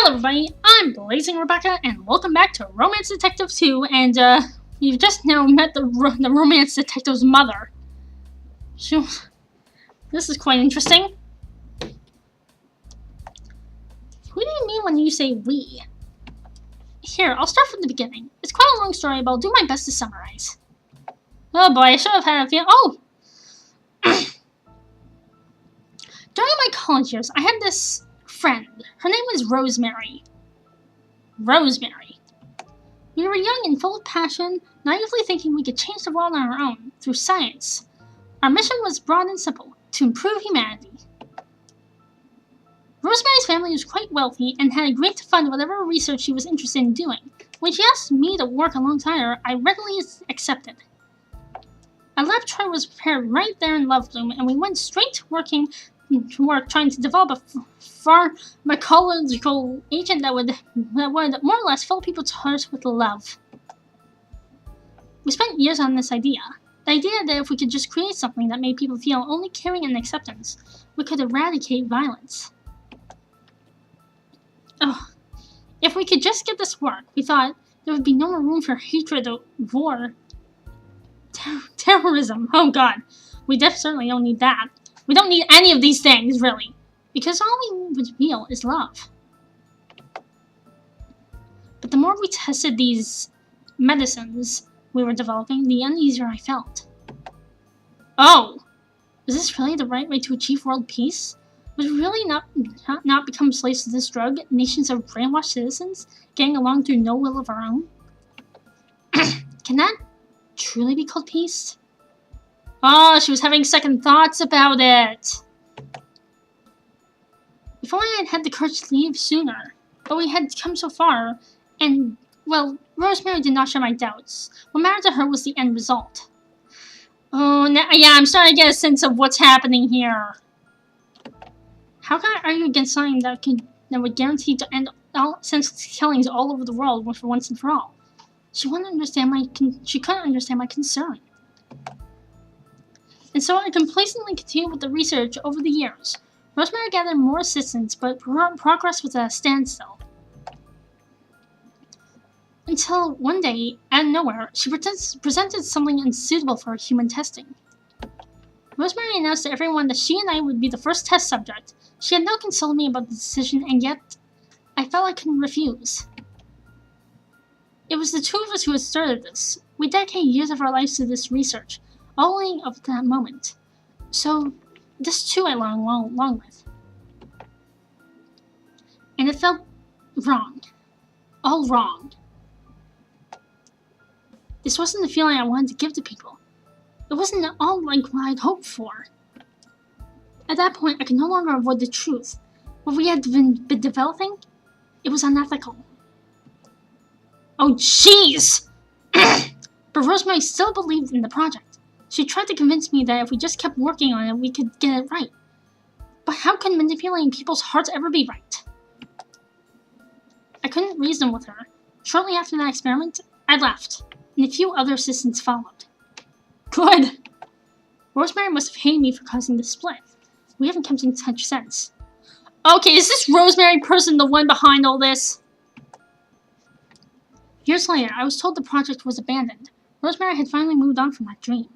Hello everybody, I'm Blazing Rebecca, and welcome back to Romance Detective 2, and you've just now met the Romance Detective's mother. This is quite interesting. Who do you mean when you say we? Here, I'll start from the beginning. It's quite a long story, but I'll do my best to summarize. Oh boy, I should have had a few. Oh! During my college years, I had this friend. Her name was Rosemary. Rosemary. We were young and full of passion, naively thinking we could change the world on our own, through science. Our mission was broad and simple, to improve humanity. Rosemary's family was quite wealthy and had agreed to fund whatever research she was interested in doing. When she asked me to work alongside her, I readily accepted. Our laboratory was prepared right there in Lovebloom, and we went straight to work trying to develop a pharmacological agent that would more or less fill people's hearts with love. We spent years on this idea. The idea that if we could just create something that made people feel only caring and acceptance, we could eradicate violence. Oh, if we could just get this work, we thought there would be no more room for hatred or war. Terrorism, oh god. We certainly don't need that. We don't need any of these things, really. Because all we would feel is love. But the more we tested these medicines we were developing, the uneasier I felt. Oh! Is this really the right way to achieve world peace? Would we really not become slaves to this drug? Nations of brainwashed citizens, getting along through no will of our own? Can that truly be called peace? Oh, she was having second thoughts about it. If only I had the courage to leave sooner. But we had come so far, and, well, Rosemary did not share my doubts. What mattered to her was the end result. Oh, yeah, I'm starting to get a sense of what's happening here. How can I argue against something that would guarantee to end all senseless killings all over the world for once and for all? She couldn't understand my concern. And so I complacently continued with the research over the years. Rosemary gathered more assistance, but progress was at a standstill. Until one day, out of nowhere, she presented something unsuitable for human testing. Rosemary announced to everyone that she and I would be the first test subject. She had not consulted me about the decision, and yet I felt I couldn't refuse. It was the two of us who had started this. We dedicated years of our lives to this research, only of that moment. So, this too I went along with. And it felt wrong. All wrong. This wasn't the feeling I wanted to give to people. It wasn't at all like what I'd hoped for. At that point, I could no longer avoid the truth. What we had been developing, it was unethical. Oh, jeez! But Rosemary still believed in the project. She tried to convince me that if we just kept working on it, we could get it right. But how can manipulating people's hearts ever be right? I couldn't reason with her. Shortly after that experiment, I left, and a few other assistants followed. Good! Rosemary must have hated me for causing the split. We haven't come in touch since. Okay, is this Rosemary person the one behind all this? Years later, I was told the project was abandoned. Rosemary had finally moved on from that dream.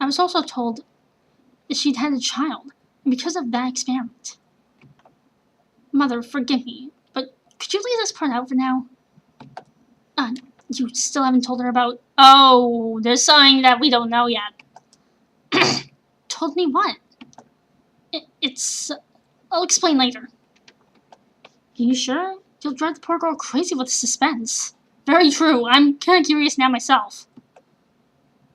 I was also told that she'd had a child, and because of that experiment. Mother, forgive me, but could you leave this part out for now? You still haven't told her about... Oh, there's something that we don't know yet. Told me what? It's... I'll explain later. Are you sure? You'll drive the poor girl crazy with suspense. Very true. I'm kind of curious now myself.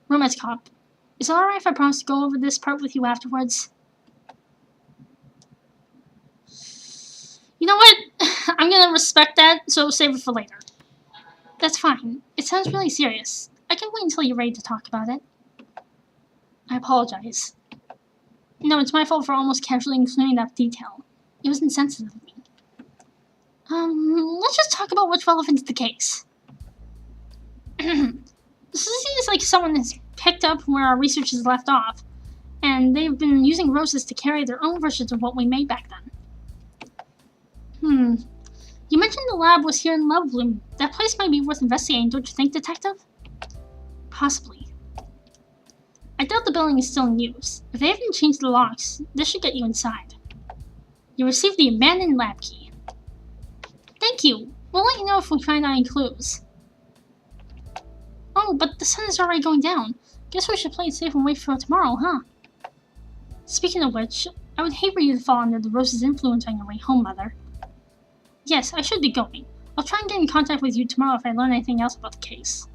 Romance Cop. Is it alright if I promise to go over this part with you afterwards? You know what? I'm gonna respect that, so save it for later. That's fine. It sounds really serious. I can wait until you're ready to talk about it. I apologize. No, it's my fault for almost casually including that detail. It was insensitive of me. Let's just talk about what's relevant to the case. This seems like someone has picked up where our research is left off, and they've been using roses to carry their own versions of what we made back then. You mentioned the lab was here in Love Bloom. That place might be worth investigating, don't you think, Detective? Possibly. I doubt the building is still in use. If they haven't changed the locks, this should get you inside. You received the abandoned lab key. Thank you. We'll let you know if we find any clues. Oh, but the sun is already going down. Guess we should play it safe and wait for tomorrow, huh? Speaking of which, I would hate for you to fall under the rose's influence on your way home, Mother. Yes, I should be going. I'll try and get in contact with you tomorrow if I learn anything else about the case.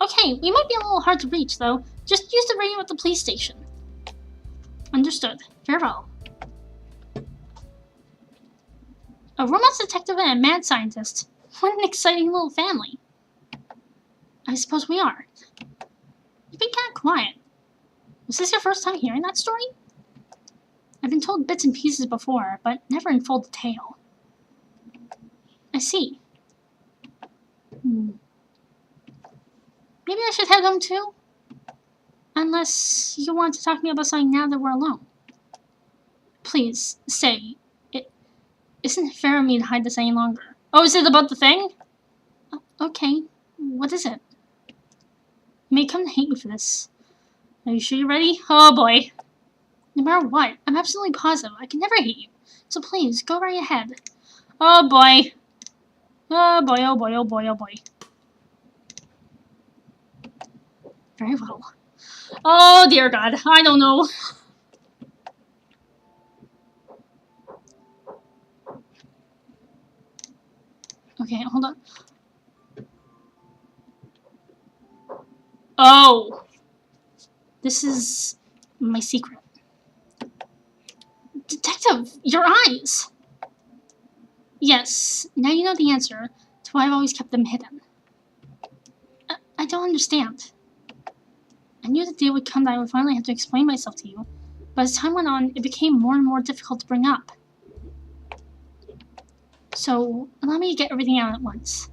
Okay, we might be a little hard to reach, though. Just use the radio at the police station. Understood. Farewell. A romance detective and a mad scientist. What an exciting little family. I suppose we are. You've been kind of quiet. Was this your first time hearing that story? I've been told bits and pieces before, but never in full detail. I see. Maybe I should head home too? Unless you want to talk to me about something now that we're alone. Please, stay. It isn't fair of me to hide this any longer. Oh, is it about the thing? Okay. What is it? You may come to hate me for this. Are you sure you're ready? Oh boy. No matter what, I'm absolutely positive I can never hate you. So please, go right ahead. Oh boy. Oh boy, oh boy, oh boy, oh boy. Very well. Oh dear God, I don't know. Okay, hold on. Oh. This is my secret. Detective, your eyes! Yes, now you know the answer to why I've always kept them hidden. I don't understand. I knew the day would come that I would finally have to explain myself to you, but as time went on, it became more and more difficult to bring up. So, allow me to get everything out at once.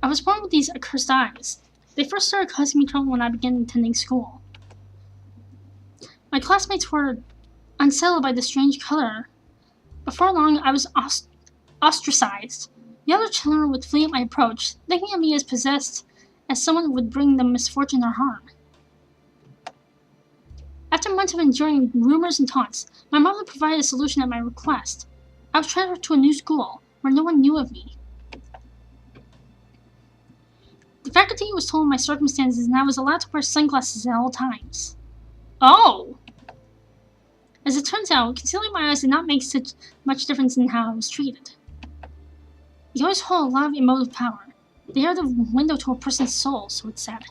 I was born with these accursed eyes. They first started causing me trouble when I began attending school. My classmates were unsettled by the strange color. Before long, I was ostracized. The other children would flee at my approach, thinking of me as possessed, as someone who would bring them misfortune or harm. After months of enduring rumors and taunts, my mother provided a solution at my request. I was transferred to a new school, where no one knew of me. The faculty was told my circumstances and I was allowed to wear sunglasses at all times. Oh! As it turns out, concealing my eyes did not make such much difference in how I was treated. You always hold a lot of emotive power. They are the window to a person's soul, so it's said.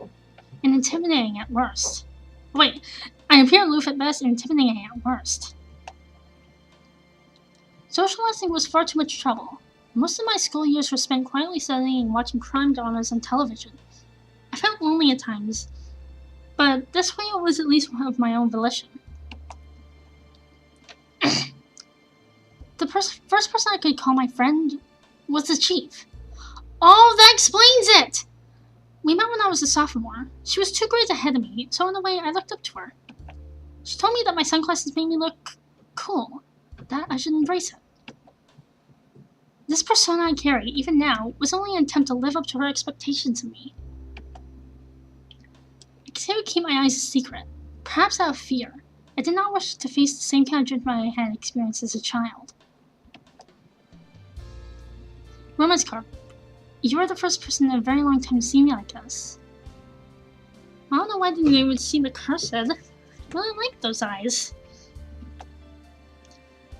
And intimidating at worst. Wait, I appear aloof at best and intimidating at worst. Socializing was far too much trouble. Most of my school years were spent quietly studying and watching crime dramas on television. I felt lonely at times, but this way it was at least of my own volition. The first person I could call my friend was the chief. Oh, that explains it! We met when I was a sophomore. She was 2 grades ahead of me, so in a way I looked up to her. She told me that my sunglasses made me look cool, that I should embrace it. This persona I carry, even now, was only an attempt to live up to her expectations of me. I continued to keep my eyes a secret, perhaps out of fear. I did not wish to face the same kind of judgment I had experienced as a child. Romance Carp, you are the first person in a very long time to see me like this. I don't know why I didn't even see the cursed. I really like those eyes.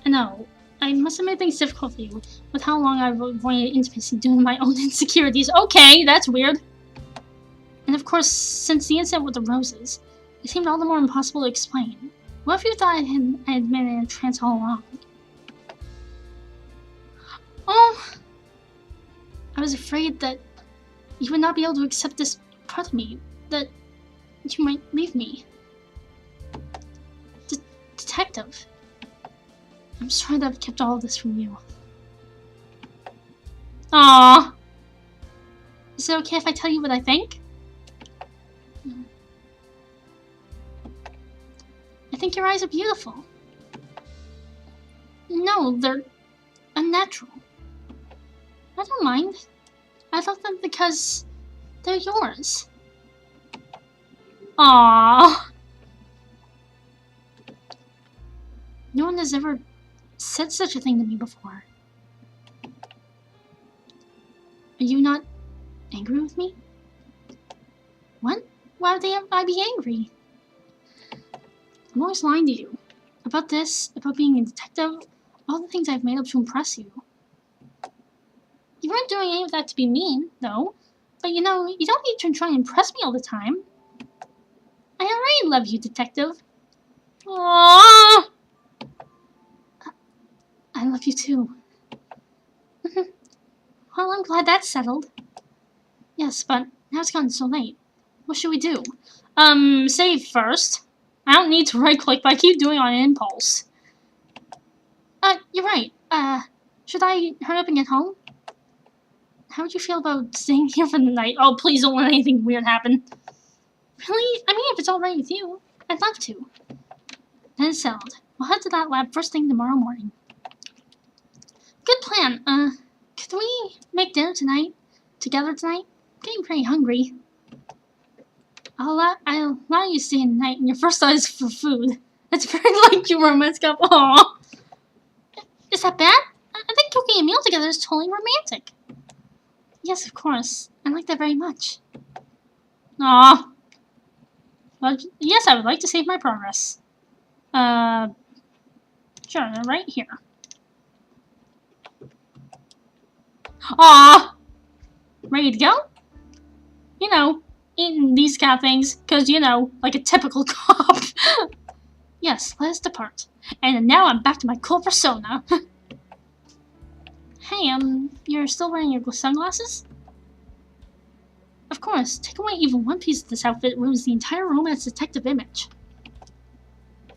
I know, I must have made things difficult for you with how long I've avoided intimacy due to my own insecurities. Okay, that's weird. And of course, since the incident with the roses, it seemed all the more impossible to explain. What if you thought I had been in a trance all along? Oh! I was afraid that you would not be able to accept this part of me, that you might leave me. Detective, I'm sorry that I've kept all of this from you. Aww. Is it okay if I tell you what I think? I think your eyes are beautiful. No, they're unnatural. I don't mind. I love them because they're yours. Aww. No one has ever said such a thing to me before. Are you not angry with me? What? Why would I be angry? I'm always lying to you. About this, about being a detective, all the things I've made up to impress you. You weren't doing any of that to be mean, though. But you know, you don't need to try and impress me all the time. I already love you, detective. Aww. I love you too. Well, I'm glad that's settled. Yes, but now it's gotten so late. What should we do? Save first. I don't need to right-click, but I keep doing it on impulse. You're right. Should I hurry up and get home? How would you feel about staying here for the night? Oh, please don't let anything weird happen. Really? I mean, if it's all right with you, I'd love to. Then it's settled. We'll head to that lab first thing tomorrow morning. Good plan. Could we make dinner together tonight? I'm getting pretty hungry. I'll allow you to stay in the night, and your first thought is for food. That's very like you, Romance Cup. Aww. Is that bad? I think cooking a meal together is totally romantic. Yes, of course. I like that very much. Aww. Well, yes, I would like to save my progress. Sure, right here. Aww! Ready to go? You know, eating these kind of things, because, you know, like a typical cop. Yes, let us depart. And now I'm back to my cool persona. Hey, you're still wearing your sunglasses? Of course, take away even one piece of this outfit ruins the entire romance detective image.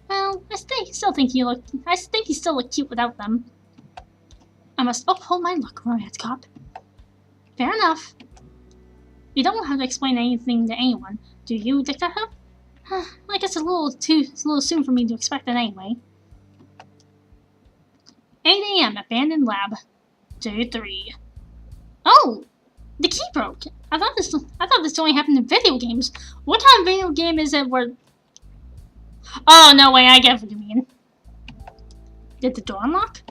Well, I still think you still look cute without them. I must uphold my look, romance cop. Fair enough. You don't have to explain anything to anyone, do you, detective? I guess it's a little soon for me to expect that anyway. 8 a.m. Abandoned Lab. Day 3. Oh! The key broke! I thought this only happened in video games. What kind of video game is it where... Oh, no way, I get what you mean. Did the door unlock?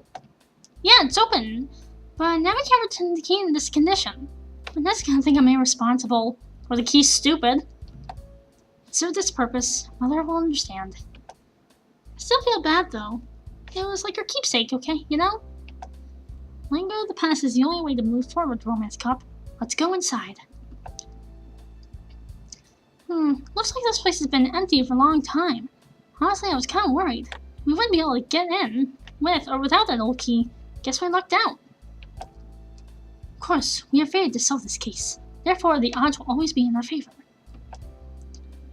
Yeah, it's open. But now we can't return the key in this condition. But that's gonna think I'm irresponsible. Or the key's stupid. It served its purpose. Mother will understand. I still feel bad, though. It was like her keepsake, okay, you know? Letting go of the past is the only way to move forward, Romance Cup. Let's go inside. Looks like this place has been empty for a long time. Honestly, I was kind of worried. We wouldn't be able to get in, with or without that old key. Guess we're lucked out. Of course, we are fated to solve this case. Therefore, the odds will always be in our favor.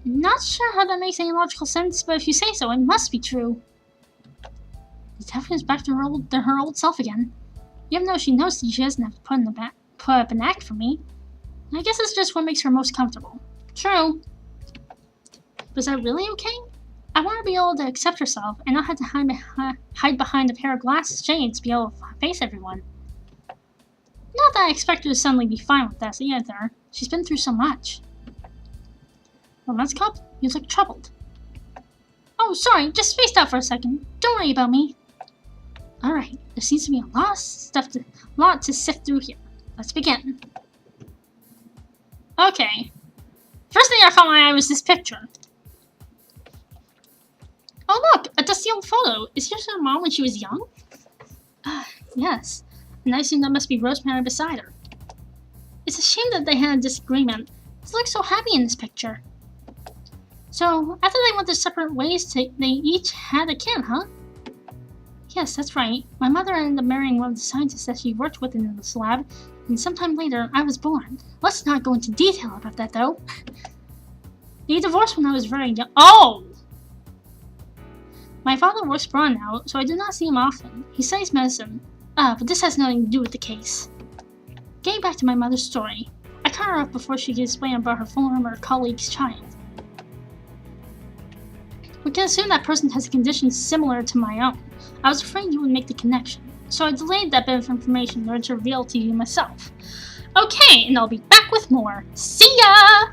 Not sure how that makes any logical sense, but if you say so, it must be true. The detective is back to her old self again. Even though she knows that she doesn't have to put up an act for me. I guess it's just what makes her most comfortable. True. But is that really okay? I want her to be able to accept herself and not have to hide behind a pair of glass shades to be able to face everyone. Not that I expect her to suddenly be fine with that either. She's been through so much. Romance Cup, you look troubled. Oh, sorry, just spaced out for a second. Don't worry about me. Alright, there seems to be a lot to sift through here. Let's begin. Okay. First thing I caught my eye was this picture. Oh look, a dusty old photo. Is yours her mom when she was young? Yes. And I assume that must be Rosemary beside her. It's a shame that they had a disagreement. They look so happy in this picture. So, after they went their separate ways, they each had a kid, huh? Yes, that's right. My mother ended up marrying one of the scientists that she worked with in this lab, and sometime later, I was born. Let's not go into detail about that, though. They divorced when I was very young. Oh! My father works abroad now, so I do not see him often. He studies medicine. But this has nothing to do with the case. Getting back to my mother's story, I cut her off before she could explain about her former colleague's child. We can assume that person has a condition similar to my own. I was afraid you would make the connection, so I delayed that bit of information in order to reveal it to you myself. Okay, and I'll be back with more. See ya!